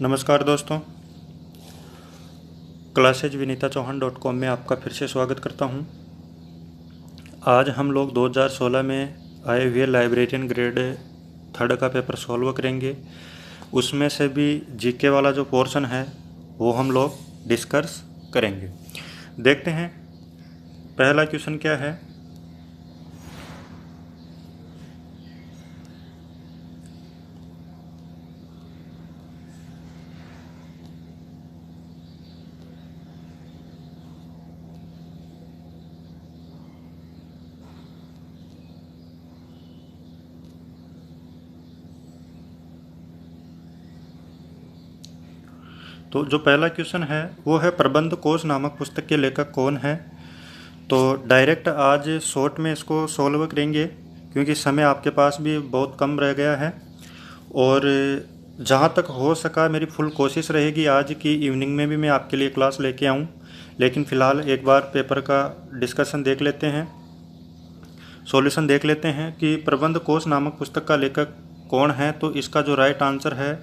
नमस्कार दोस्तों, classes.vinitachauhan.com में आपका फिर से स्वागत करता हूं। आज हम लोग 2016 में आए हुए लाइब्रेरियन ग्रेड थर्ड का पेपर सॉल्व करेंगे। उसमें से भी जीके वाला जो पोर्शन है वो हम लोग डिस्कस करेंगे। देखते हैं पहला क्वेश्चन क्या है। तो जो पहला क्वेश्चन है वो है प्रबंध कोश नामक पुस्तक के लेखक कौन है। तो डायरेक्ट आज शॉर्ट में इसको सॉल्व करेंगे क्योंकि समय आपके पास भी बहुत कम रह गया है और जहाँ तक हो सका मेरी फुल कोशिश रहेगी आज की इवनिंग में भी मैं आपके लिए क्लास लेके आऊँ। लेकिन फ़िलहाल एक बार पेपर का डिस्कशन देख लेते हैं, सॉल्यूशन देख लेते हैं कि प्रबंध कोश नामक पुस्तक का लेखक कौन है। तो इसका जो राइट आंसर है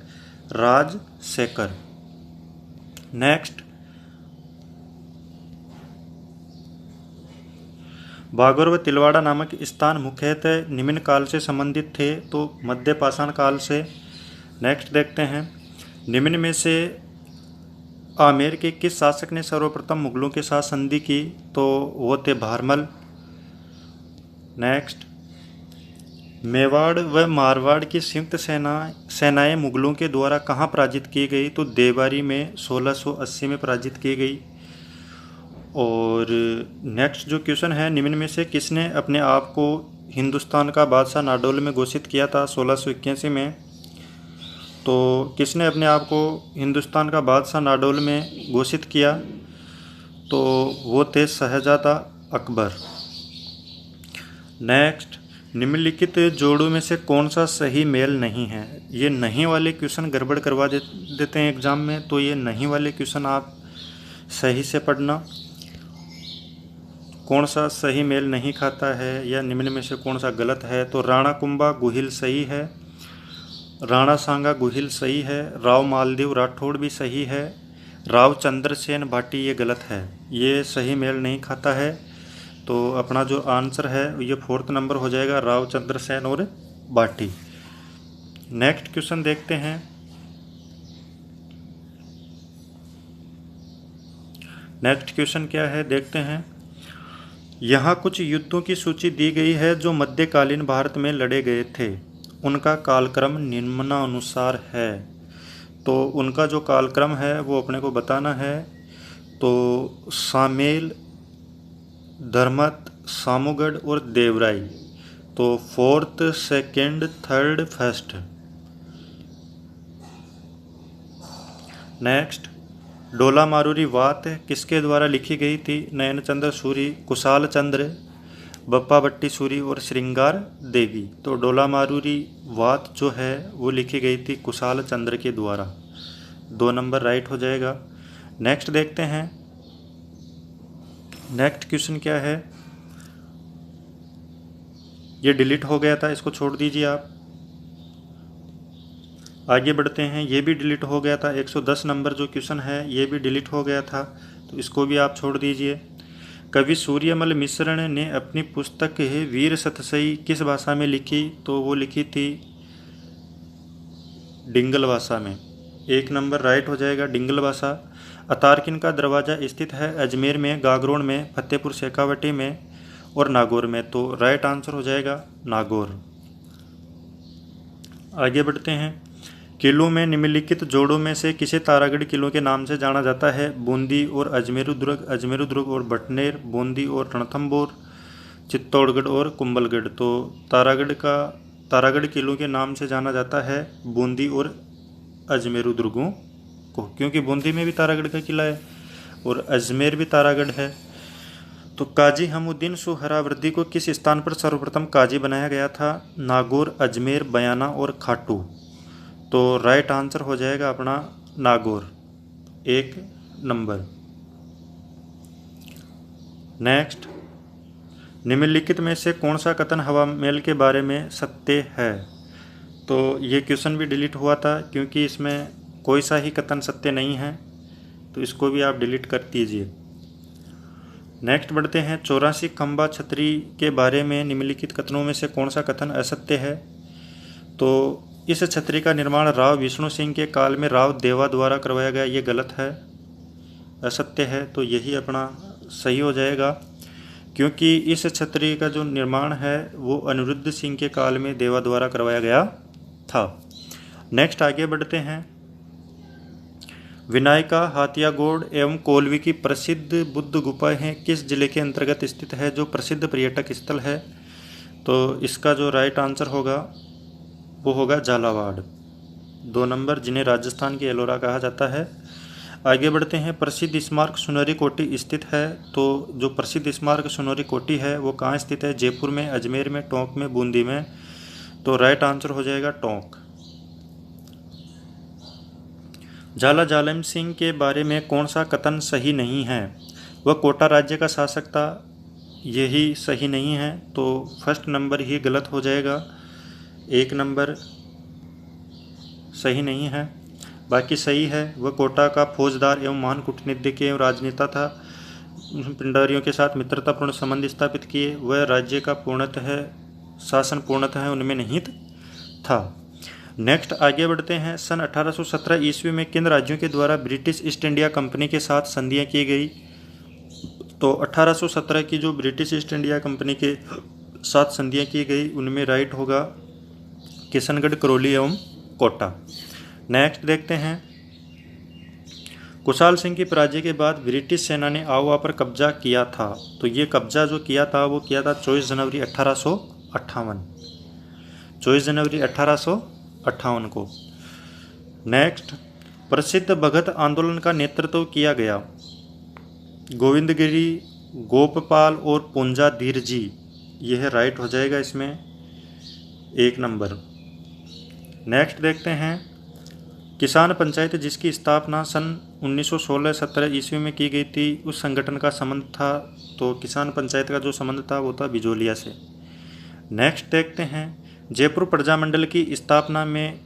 राजशेखर। नेक्स्ट, बागौर व तिलवाड़ा नामक स्थान मुख्यतः निम्न काल से संबंधित थे, तो मध्य पाषाण काल से। नेक्स्ट देखते हैं, निम्न में से आमेर के किस शासक ने सर्वप्रथम मुगलों के साथ संधि की। तो वो थे भारमल। नेक्स्ट, मेवाड़ व मारवाड़ की संयुक्त सेनाएं मुगलों के द्वारा कहाँ पराजित की गई। तो देवारी में 1680 में पराजित की गई। और नेक्स्ट जो क्वेश्चन है, निम्न में से किसने अपने आप को हिंदुस्तान का बादशाह नाडोल में घोषित किया था 1681 में। तो किसने अपने आप को हिंदुस्तान का बादशाह नाडोल में घोषित किया। तो वो थे शहजादा अकबर। नेक्स्ट, निम्नलिखित जोड़ों में से कौन सा सही मेल नहीं है। ये नहीं वाले क्वेश्चन गड़बड़ करवा देते हैं एग्ज़ाम में, तो ये नहीं वाले क्वेश्चन आप सही से पढ़ना। कौन सा सही मेल नहीं खाता है या निम्न में से कौन सा गलत है। तो राणा कुंभा गुहिल सही है, राणा सांगा गुहिल सही है, राव मालदेव राठौड़ भी सही है, राव चंद्रसेन भाटी ये गलत है, ये सही मेल नहीं खाता है। तो अपना जो आंसर है ये 4th नंबर हो जाएगा, राव चंद्रसेन और भाटी। नेक्स्ट क्वेश्चन देखते हैं। नेक्स्ट क्वेश्चन क्या है देखते हैं। यहाँ कुछ युद्धों की सूची दी गई है जो मध्यकालीन भारत में लड़े गए थे, उनका कालक्रम निम्नानुसार है। तो उनका जो कालक्रम है वो अपने को बताना है। तो सामेल, धर्मत, सामूगढ़ और देवराई। तो 4th, 2nd, 3rd, 1st। Next, डोला मारूरी वात किसके द्वारा लिखी गई थी। नयन चंद्र सूरी, कुशाल चंद्र, बप्पा भट्टी सूरी और श्रृंगार देवी। तो डोला मारूरी वात जो है वो लिखी गई थी कुशाल चंद्र के द्वारा। 2 नंबर राइट हो जाएगा। नेक्स्ट देखते हैं। नेक्स्ट क्वेश्चन क्या है, ये डिलीट हो गया था, इसको छोड़ दीजिए आप। आगे बढ़ते हैं, ये भी डिलीट हो गया था। 110 नंबर जो क्वेश्चन है ये भी डिलीट हो गया था, तो इसको भी आप छोड़ दीजिए। कवि सूर्यमल मिश्र ने अपनी पुस्तक है वीर सतसई किस भाषा में लिखी। तो वो लिखी थी डिंगल भाषा में। 1 नंबर राइट हो जाएगा, डिंगल भाषा। अतारकिन का दरवाज़ा स्थित है अजमेर में, गागरोन में, फतेहपुर शेखावटी में और नागौर में। तो राइट आंसर हो जाएगा नागौर। आगे बढ़ते हैं। किलों में निम्नलिखित जोड़ों में से किसे तारागढ़ किलों के नाम से जाना जाता है। बूंदी और अजमेरू दुर्ग और बटनेर, बूंदी और रणथंभौर, चित्तौड़गढ़ और कुंभलगढ़। तो तारागढ़ किलों के नाम से जाना जाता है बूंदी और अजमेरू दुर्गों को, क्योंकि बूंदी में भी तारागढ़ का किला है और अजमेर भी तारागढ़ है। तो काजी हमउद्दीन सुहरावर्दी को किस स्थान पर सर्वप्रथम काजी बनाया गया था। नागौर, अजमेर, बयाना और खाटू। तो राइट आंसर हो जाएगा अपना नागौर, 1 नंबर। नेक्स्ट, निम्नलिखित में से कौन सा कथन हवा महल के बारे में सत्य है। तो ये क्वेश्चन भी डिलीट हुआ था क्योंकि इसमें कोई सा ही कथन सत्य नहीं है, तो इसको भी आप डिलीट कर दीजिए। नेक्स्ट बढ़ते हैं, 84 खंबा छतरी के बारे में निम्नलिखित कथनों में से कौन सा कथन असत्य है। तो इस छतरी का निर्माण राव विष्णु सिंह के काल में राव देवा द्वारा करवाया गया, ये गलत है, असत्य है। तो यही अपना सही हो जाएगा, क्योंकि इस छतरी का जो निर्माण है वो अनिरुद्ध सिंह के काल में देवा द्वारा करवाया गया था। नेक्स्ट आगे बढ़ते हैं, विनायका, हाथियागोड़ एवं कोलवी की प्रसिद्ध बुद्ध गुफाएं किस जिले के अंतर्गत स्थित है, जो प्रसिद्ध पर्यटक स्थल है। तो इसका जो राइट आंसर होगा वो होगा झालावाड़। 2 नंबर, जिन्हें राजस्थान की एलोरा कहा जाता है। आगे बढ़ते हैं, प्रसिद्ध स्मारक सुनहरी कोटी स्थित है। तो जो प्रसिद्ध स्मारक सुनहरी कोटी है वो कहाँ स्थित है, जयपुर में, अजमेर में, टोंक में, बूंदी में। तो राइट आंसर हो जाएगा टोंक। झाला झालम सिंह के बारे में कौन सा कथन सही नहीं है, वह कोटा राज्य का शासक था, यही सही नहीं है। तो फर्स्ट नंबर ही गलत हो जाएगा, 1 नंबर सही नहीं है, बाकी सही है। वह कोटा का फौजदार एवं महान कूटनीतिज्ञ एवं राजनेता था। पिंडारियों के साथ मित्रतापूर्ण संबंध स्थापित किए। वह राज्य का पूर्णतः शासन पूर्णतः उनमें निहित था। नेक्स्ट आगे बढ़ते हैं, सन 1817 ईस्वी में किन राज्यों के द्वारा ब्रिटिश ईस्ट इंडिया कंपनी के साथ संधियाँ की गई। तो 1817 की जो ब्रिटिश ईस्ट इंडिया कंपनी के साथ संधियाँ की गई उनमें राइट होगा किशनगढ़, करौली एवं कोटा। नेक्स्ट देखते हैं, कुशाल सिंह की पराजय के बाद ब्रिटिश सेना ने आउवा पर कब्जा किया था। तो ये कब्जा जो किया था वो किया था 24 जनवरी 1858, 24 जनवरी 1858 को। नेक्स्ट, प्रसिद्ध भगत आंदोलन का नेतृत्व किया गया, गोविंदगिरी, गोपपाल और पुंजा धीर जी। यह राइट हो जाएगा इसमें, 1 नंबर। नेक्स्ट देखते हैं, किसान पंचायत जिसकी स्थापना सन 1916-17 ईस्वी में की गई थी, उस संगठन का संबंध था। तो किसान पंचायत का जो संबंध था वो था बिजोलिया से। नेक्स्ट देखते हैं, जयपुर प्रजामंडल की स्थापना में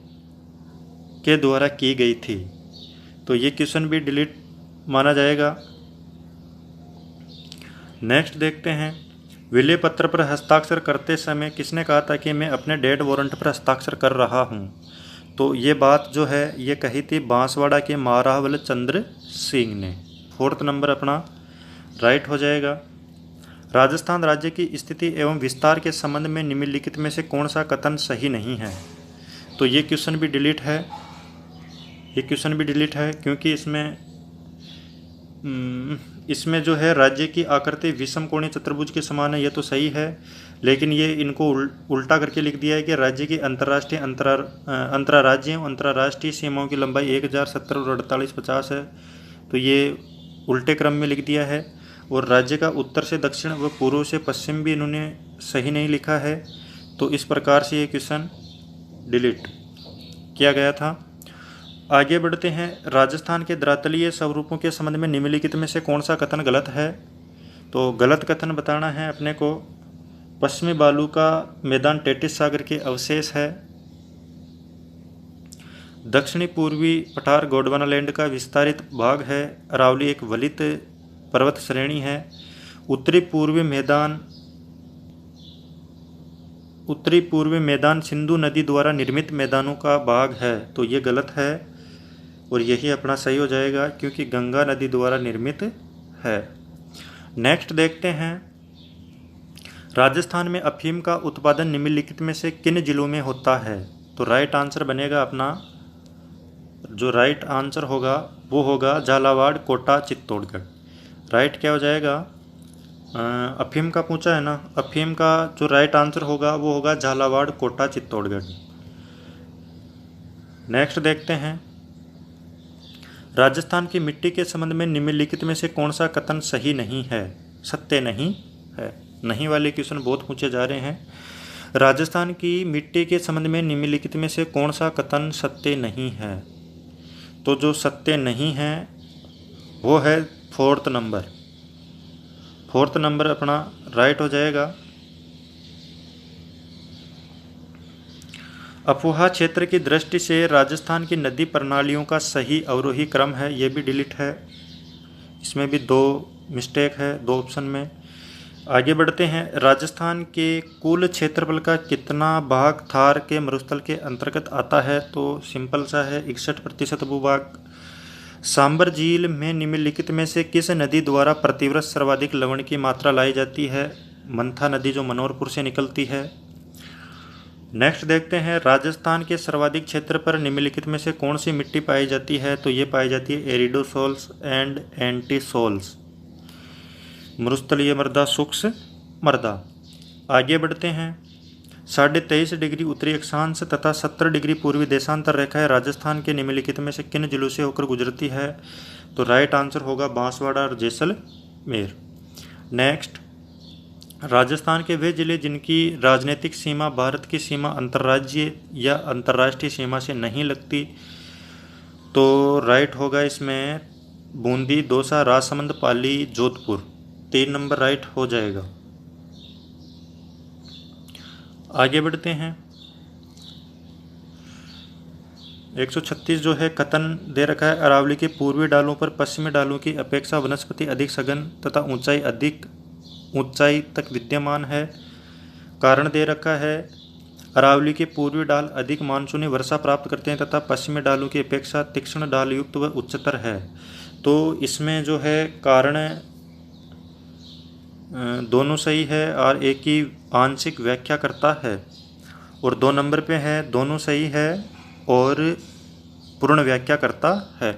के द्वारा की गई थी। तो ये क्वेश्चन भी डिलीट माना जाएगा। नेक्स्ट देखते हैं, विलय पत्र पर हस्ताक्षर करते समय किसने कहा था कि मैं अपने डेड वारंट पर हस्ताक्षर कर रहा हूँ। तो ये बात जो है ये कही थी बांसवाड़ा के महारावल चंद्र सिंह ने। 4th नंबर अपना राइट हो जाएगा। राजस्थान राज्य की स्थिति एवं विस्तार के संबंध में निम्नलिखित में से कौन सा कथन सही नहीं है। तो ये क्वेश्चन भी डिलीट है, ये क्वेश्चन भी डिलीट है, क्योंकि इसमें जो है राज्य की आकृति विषम कोणीय चतुर्भुज के समान है, ये तो सही है। लेकिन ये इनको उल्टा करके लिख दिया है कि राज्य की अंतर्राष्ट्रीय अंतर्राज्यीय एवं अंतर्राष्ट्रीय सीमाओं की लंबाई 1070 और 4850 है। तो ये उल्टे क्रम में लिख दिया है। और राज्य का उत्तर से दक्षिण व पूर्व से पश्चिम भी इन्होंने सही नहीं लिखा है। तो इस प्रकार से ये क्वेश्चन डिलीट किया गया था। आगे बढ़ते हैं, राजस्थान के धरातलीय स्वरूपों के संबंध में निम्नलिखित में से कौन सा कथन गलत है। तो गलत कथन बताना है अपने को, पश्चिमी बालू का मैदान टेटिस सागर के अवशेष है, दक्षिणी पूर्वी पठार गोंडवानालैंड का विस्तारित भाग है, अरावली एक वलित पर्वत श्रेणी है, उत्तरी पूर्वी मैदान सिंधु नदी द्वारा निर्मित मैदानों का भाग है। तो ये गलत है और यही अपना सही हो जाएगा, क्योंकि गंगा नदी द्वारा निर्मित है। नेक्स्ट देखते हैं, राजस्थान में अफीम का उत्पादन निम्नलिखित में से किन जिलों में होता है। तो राइट आंसर बनेगा अपना, जो राइट आंसर होगा वो होगा झालावाड़, कोटा, चित्तौड़गढ़। राइट क्या हो जाएगा, अफीम का पूछा है ना, अफीम का जो राइट आंसर होगा वो होगा झालावाड़, कोटा, चित्तौड़गढ़। नेक्स्ट देखते हैं, राजस्थान की मिट्टी के संबंध में निम्नलिखित में से कौन सा कथन सही नहीं है, सत्य नहीं है। नहीं वाले क्वेश्चन बहुत पूछे जा रहे हैं। राजस्थान की मिट्टी के संबंध में निम्नलिखित में से कौन सा कथन सत्य नहीं है। तो जो सत्य नहीं है वो है 4th नंबर। 4th नंबर अपना राइट हो जाएगा। अफवाह क्षेत्र की दृष्टि से राजस्थान की नदी प्रणालियों का सही अवरोही क्रम है, ये भी डिलीट है, इसमें भी 2 मिस्टेक है 2 ऑप्शन में। आगे बढ़ते हैं। राजस्थान के कुल क्षेत्रफल का कितना भाग थार के मरुस्थल के अंतर्गत आता है? तो सिंपल सा है, 61% भूभाग। सांबर झील में निम्नलिखित में से किस नदी द्वारा प्रतिवर्ष सर्वाधिक लवण की मात्रा लाई जाती है? मंथा नदी जो मनोहरपुर से निकलती है। नेक्स्ट देखते हैं, राजस्थान के सर्वाधिक क्षेत्र पर निम्नलिखित में से कौन सी मिट्टी पाई जाती है? तो ये पाई जाती है एरिडोसोल्स एंड एंटीसोल्स, मरुस्थलीय मृदा, शुष्क मृदा। आगे बढ़ते हैं। 23.5 डिग्री उत्तरी अक्षांश तथा 70 डिग्री पूर्वी देशांतर रेखाएं राजस्थान के निम्नलिखित में से किन जिलों से होकर गुजरती है? तो राइट आंसर होगा बांसवाड़ा और जैसलमेर। नेक्स्ट, राजस्थान के वे जिले जिनकी राजनीतिक सीमा भारत की सीमा अंतर्राज्यीय या अंतर्राष्ट्रीय सीमा से नहीं लगती? तो राइट होगा इसमें बूंदी, दौसा, राजसमंद, पाली, जोधपुर। 3 नंबर राइट हो जाएगा। आगे बढ़ते हैं। 136 जो है कथन दे रखा है, अरावली के पूर्वी डालों पर पश्चिमी डालों की अपेक्षा वनस्पति अधिक सघन तथा ऊंचाई तक विद्यमान है। कारण दे रखा है, अरावली के पूर्वी डाल अधिक मानसूनी वर्षा प्राप्त करते हैं तथा पश्चिमी डालों की अपेक्षा तीक्ष्ण डाल युक्त व उच्चतर है। तो इसमें जो है कारण दोनों सही है और एक ही आंशिक व्याख्या करता है। और 2 नंबर पे है दोनों सही है और पूर्ण व्याख्या करता है।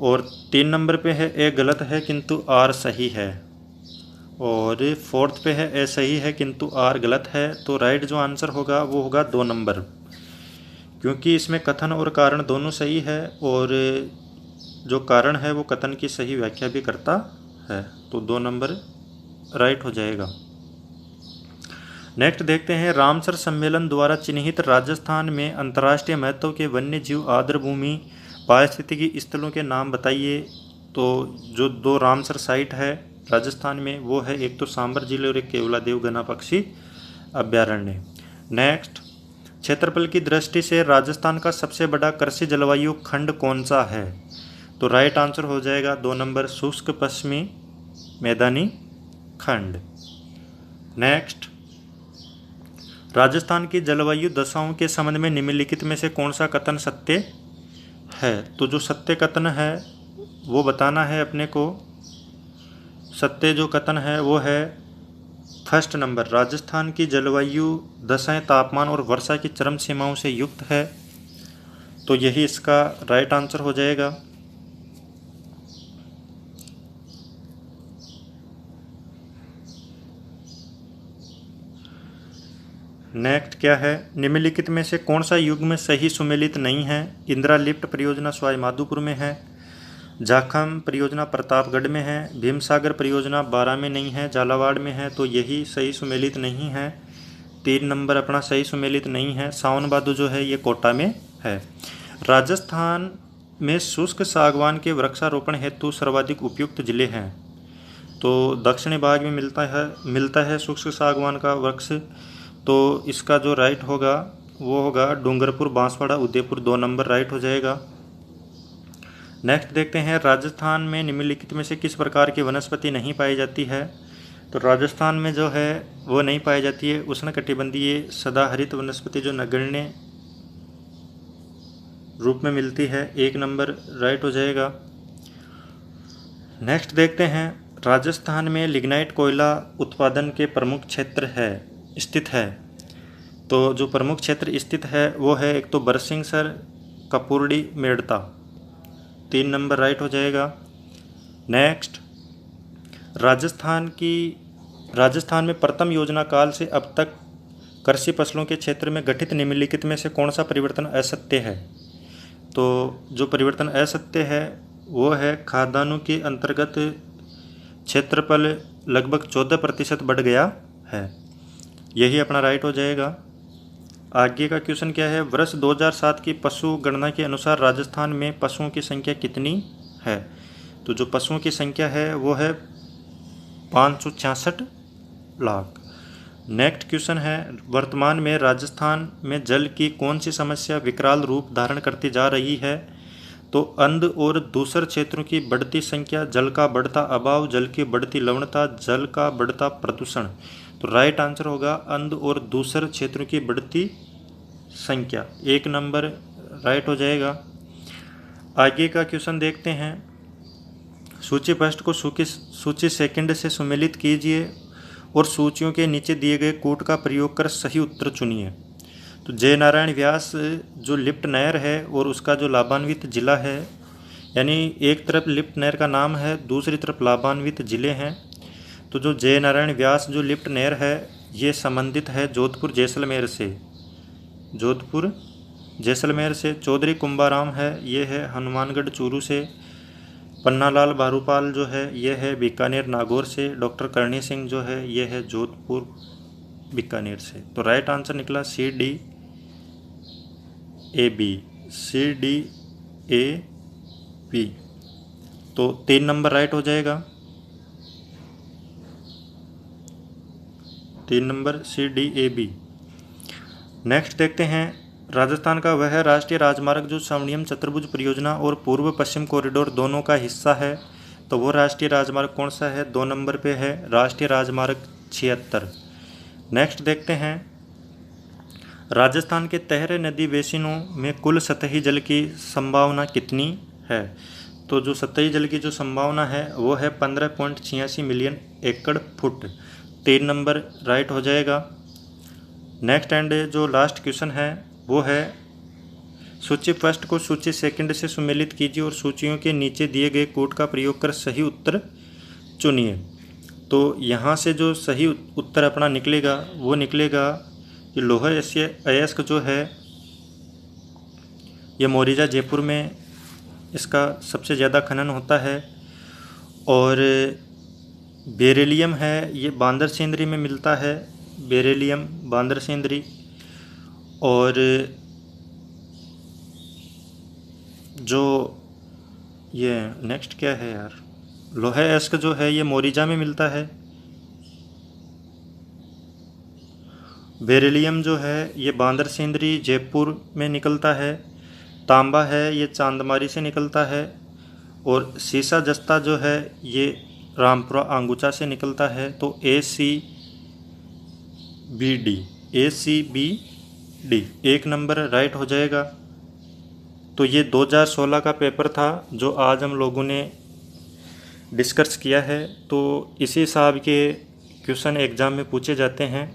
और 3 नंबर पे है ए गलत है किंतु आर सही है। और 4th पे है ए सही है किंतु आर गलत है। तो राइट जो आंसर होगा वो होगा 2 नंबर, क्योंकि इसमें कथन और कारण दोनों सही है और जो कारण है वो कथन की सही व्याख्या भी करता है। तो 2 नंबर राइट हो जाएगा। नेक्स्ट देखते हैं, रामसर सम्मेलन द्वारा चिन्हित राजस्थान में अंतर्राष्ट्रीय महत्व के वन्य जीव आर्द्रभूमि पारिस्थितिकी स्थलों के नाम बताइए। तो जो 2 रामसर साइट है राजस्थान में वो है, एक तो सांबर जिले और एक केवलादेव घना पक्षी अभ्यारण्य। नेक्स्ट, क्षेत्रफल की दृष्टि से राजस्थान का सबसे बड़ा कृषि जलवायु खंड कौन सा है? तो राइट आंसर हो जाएगा 2 नंबर, शुष्क पश्चिमी मैदानी खंड। नेक्स्ट, राजस्थान की जलवायु दशाओं के संबंध में निम्नलिखित में से कौन सा कथन सत्य है? तो जो सत्य कथन है वो बताना है अपने को। सत्य जो कथन है वो है 1st नंबर, राजस्थान की जलवायु दशाएं तापमान और वर्षा की चरम सीमाओं से युक्त है। तो यही इसका राइट आंसर हो जाएगा। नेक्स्ट क्या है, निम्नलिखित में से कौन सा युग्म सही सुमेलित नहीं है? इंदिरा लिफ्ट परियोजना सवाई माधोपुर में है, जाखम परियोजना प्रतापगढ़ में है, भीमसागर परियोजना बारां में नहीं है, झालावाड़ में है। तो यही सही सुमेलित नहीं है। 3 नंबर अपना सही सुमेलित नहीं है। सावन भादो जो है ये कोटा में है। राजस्थान में शुष्क सागवान के वृक्षारोपण हेतु सर्वाधिक उपयुक्त जिले हैं। तो दक्षिणी भाग में मिलता है शुष्क सागवान का वृक्ष। तो इसका जो राइट होगा वो होगा डूंगरपुर, बांसवाड़ा, उदयपुर। 2 नंबर राइट हो जाएगा। नेक्स्ट देखते हैं, राजस्थान में निम्नलिखित में से किस प्रकार की वनस्पति नहीं पाई जाती है? तो राजस्थान में जो है वो नहीं पाई जाती है उष्णकटिबंधीय सदाहरित वनस्पति जो नगण्य रूप में मिलती है। 1 नंबर राइट हो जाएगा। नेक्स्ट देखते हैं, राजस्थान में लिग्नाइट कोयला उत्पादन के प्रमुख क्षेत्र स्थित है। तो जो प्रमुख क्षेत्र स्थित है वो है एक तो बरसिंहसर, कपूरडी, मेड़ता। 3 नंबर राइट हो जाएगा। नेक्स्ट, राजस्थान में प्रथम योजना काल से अब तक कृषि फसलों के क्षेत्र में घटित निम्नलिखित में से कौन सा परिवर्तन असत्य है? तो जो परिवर्तन असत्य है वो है खाद्यान्नों के अंतर्गत क्षेत्रफल लगभग 14% बढ़ गया है। यही अपना राइट हो जाएगा। आगे का क्वेश्चन क्या है, वर्ष 2007 की पशु गणना के अनुसार राजस्थान में पशुओं की संख्या कितनी है? तो जो पशुओं की संख्या है वो है 566 लाख। नेक्स्ट क्वेश्चन है, वर्तमान में राजस्थान में जल की कौन सी समस्या विकराल रूप धारण करती जा रही है? तो अंध और दूसर क्षेत्रों की बढ़ती संख्या, जल का बढ़ता अभाव, जल की बढ़ती लवणता, जल का बढ़ता प्रदूषण। तो राइट आंसर होगा अंध और दूसर क्षेत्रों की बढ़ती संख्या, 1 नंबर राइट हो जाएगा। आगे का क्वेश्चन देखते हैं। सूची फर्स्ट को सूची सेकंड से सुमेलित कीजिए और सूचियों के नीचे दिए गए कोड का प्रयोग कर सही उत्तर चुनिए। तो जय नारायण व्यास जो लिप्ट नहर है और उसका जो लाभान्वित जिला है, यानी एक तरफ लिप्ट नहर का नाम है, दूसरी तरफ लाभान्वित जिले हैं। तो जो जय नारायण व्यास जो लिप्ट नहर है ये संबंधित है जोधपुर जैसलमेर से। जोधपुर जैसलमेर से। चौधरी कुंभाराम है ये है हनुमानगढ़ चूरू से। पन्नालाल बारूपाल जो है ये है बीकानेर नागौर से। डॉक्टर करणी सिंह जो है ये है जोधपुर बीकानेर से। तो राइट आंसर निकला C D A B, C D A B. तो 3 नंबर राइट हो जाएगा, 3 number C D A B. Next देखते हैं, राजस्थान का वह राष्ट्रीय राजमार्ग जो स्वर्णिम चतुर्भुज परियोजना और पूर्व पश्चिम कॉरिडोर दोनों का हिस्सा है, तो वो राष्ट्रीय राजमार्ग कौन सा है? 2 नंबर पे है राष्ट्रीय राजमार्ग 76। नेक्स्ट देखते हैं, राजस्थान के तहरे नदी बेसिनों में कुल सतही जल की संभावना कितनी है? तो जो सतही जल की जो संभावना है वो है 15.86 मिलियन एकड़ फुट। 3 नंबर राइट हो जाएगा। नेक्स्ट एंड जो लास्ट क्वेश्चन है वो है, सूची फर्स्ट को सूची सेकंड से सुमेलित कीजिए और सूचियों के नीचे दिए गए कोड का प्रयोग कर सही उत्तर चुनिए। तो यहाँ से जो सही उत्तर अपना निकलेगा वो निकलेगा कि लोह अयस्क जो है ये मोरिजा जयपुर में इसका सबसे ज़्यादा खनन होता है। और बेरिलियम है ये बांदर सेंद्री में मिलता है, बेरिलियम बांदर सेंद्री। और जो ये नेक्स्ट क्या है यार, लोहा अयस्क जो है ये मोरिजा में मिलता है। बेरिलियम जो है ये बांदर सेंद्री जयपुर में निकलता है। तांबा है ये चांदमारी से निकलता है। और सीसा जस्ता जो है ये रामपुरा आंगुचा से निकलता है। तो ACBD 1 नंबर राइट हो जाएगा। तो ये 2016 का पेपर था जो आज हम लोगों ने डिस्कस किया है। तो इसी हिसाब के क्वेश्चन एग्ज़ाम में पूछे जाते हैं।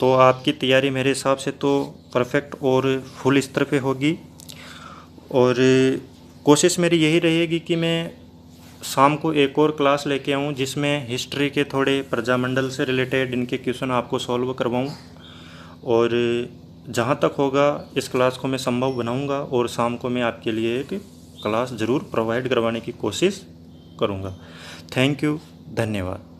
तो आपकी तैयारी मेरे हिसाब से तो परफेक्ट और फुल स्तर पे होगी। और कोशिश मेरी यही रहेगी कि मैं शाम को एक और क्लास लेके आऊँ जिसमें हिस्ट्री के थोड़े प्रजामंडल से रिलेटेड इनके क्वेश्चन आपको सॉल्व करवाऊँ। और जहाँ तक होगा इस क्लास को मैं संभव बनाऊँगा और शाम को मैं आपके लिए एक क्लास ज़रूर प्रोवाइड करवाने की कोशिश करूँगा। थैंक यू, धन्यवाद।